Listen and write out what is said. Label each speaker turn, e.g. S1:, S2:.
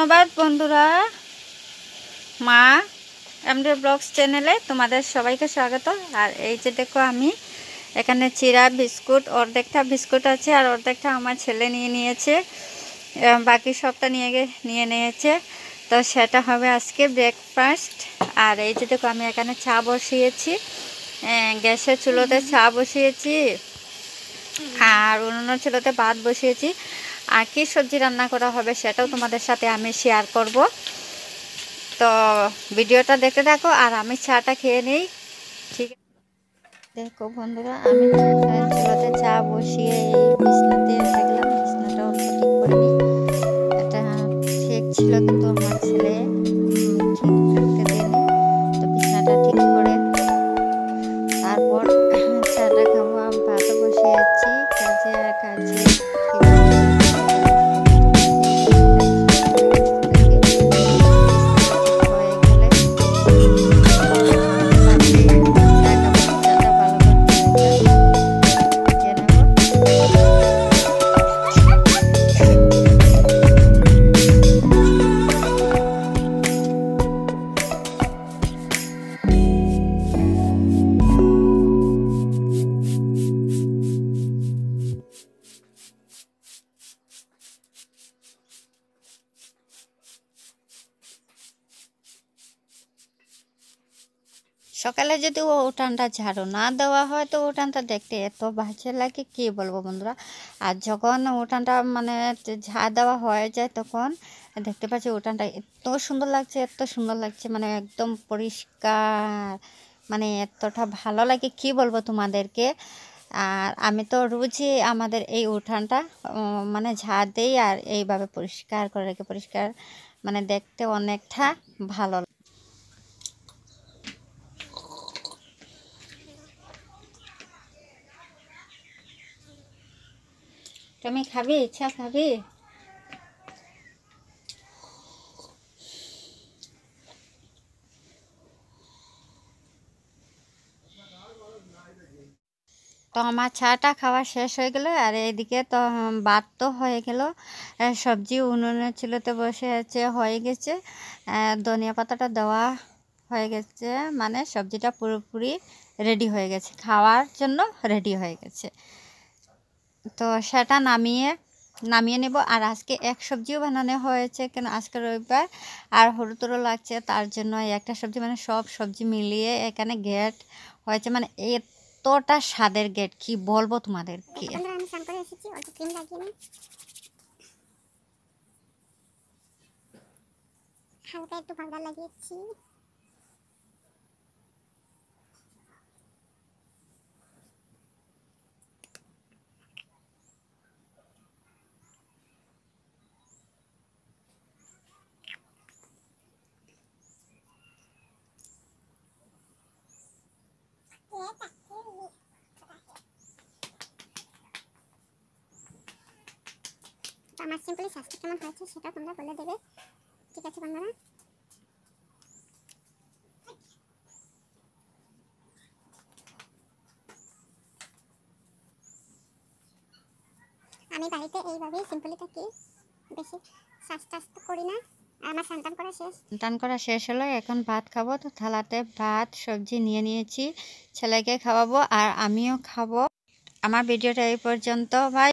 S1: সুপ্রভাত বন্ধুরা, মা sMDVlogs চ্যানেলে তোমাদের সবাইকে স্বাগত। আর এই যে দেখো, আমি এখানে চিরা বিস্কুট, অর্ধেকটা বিস্কুট আছে আর অর্ধেকটা আমার ছেলে নিয়ে নিয়েছে, বাকি সবটা নিয়ে নিয়েছে। তো সেটা হবে আজকে ব্রেকফাস্ট। আর এই যে দেখো, আমি এখানে চা বসিয়েছি, গ্যাসের চুলোতে চা বসিয়েছি আর উনুনের চুলোতে ভাত বসিয়েছি। আর কি সবজি রান্না করা হবে সেটাও তোমাদের সাথে আমি শেয়ার করব। তো ভিডিওটা দেখতে থাকো আর আমি চাটা খেয়ে নিই। ঠিক দেখো বন্ধুরা, আমি চুলাতে চা বসিয়ে এই বিছনাতে এসে গেলাম। বিছনাটা অল্প ঠিক করে নিই। এটা ঠিক ছিল কিন্তু আমার ছেলে ঠিক করতে দেয়নি, তো বিছনাটা ঠিক করে তারপর চাটা খাবো। আমি ভাতও বসিয়েছি, কাজে আর কাজে সকালে যদি উঠানটা ঝাড়ু না দেওয়া হয় তো উঠানটা দেখতে এত বাজে লাগে, কি বলবো বন্ধুরা। আর যখন উঠানটা মানে ঝাড় দেওয়া হয়ে যায় তখন দেখতে পাচ্ছি উঠানটা এত সুন্দর লাগছে, এত সুন্দর লাগছে, মানে একদম পরিষ্কার, মানে এতটা ভালো লাগে কি বলবো তোমাদেরকে। আর আমি তো রোজই আমাদের এই উঠানটা মানে ঝাড় দিই আর এইভাবে পরিষ্কার করে রেখে, পরিষ্কার মানে দেখতে অনেকটা ভালো। তুমি খাবি? ইচ্ছা খাবি? তো আমার চাটা খাওয়া শেষ হয়ে গেল আর এইদিকে তো ভাত তো হয়ে গেল, সবজি উনুনের চুলোতে বসে আছে, হয়ে গেছে, ধনিয়া পাতাটা দেওয়া হয়ে গেছে, মানে সবজিটা পুরোপুরি রেডি হয়ে গেছে, খাওয়ার জন্য রেডি হয়ে গেছে। তো সেটা নামিয়ে নেব। আর আজকে এক সবজিও বানানো হয়েছে, কেন আজকে রবিবার আর হলুদও লাগছে, তার জন্য একটা সবজি মানে সব সবজি মিলিয়ে এখানে গেট হয়েছে, মানে এতটা স্বাদের গেট কি বলবো তোমাদেরকে।
S2: আমি স্নান করে এসেছি, অল্প ক্রিম লাগিয়ে নিই, হালকা একটু পাউডার লাগিয়েছি। আমার সিম্পলি স্বাস্থ্য কেমন হয়েছে সেটা তোমরা বলে দেবে, ঠিক আছে বন্ধুরা। আমি বাড়িতে এইভাবেই সিম্পলি থাকি, বেশি স্বাস্থ্য করি না। আমার স্নান করা শেষ
S1: হলো, এখন ভাত খাবো। তো থালাতে ভাত সবজি নিয়ে নিয়েছি, ছেলেকে খাওয়াবো আর আমিও খাবো। আমার ভিডিওটা এই পর্যন্ত, ভাই।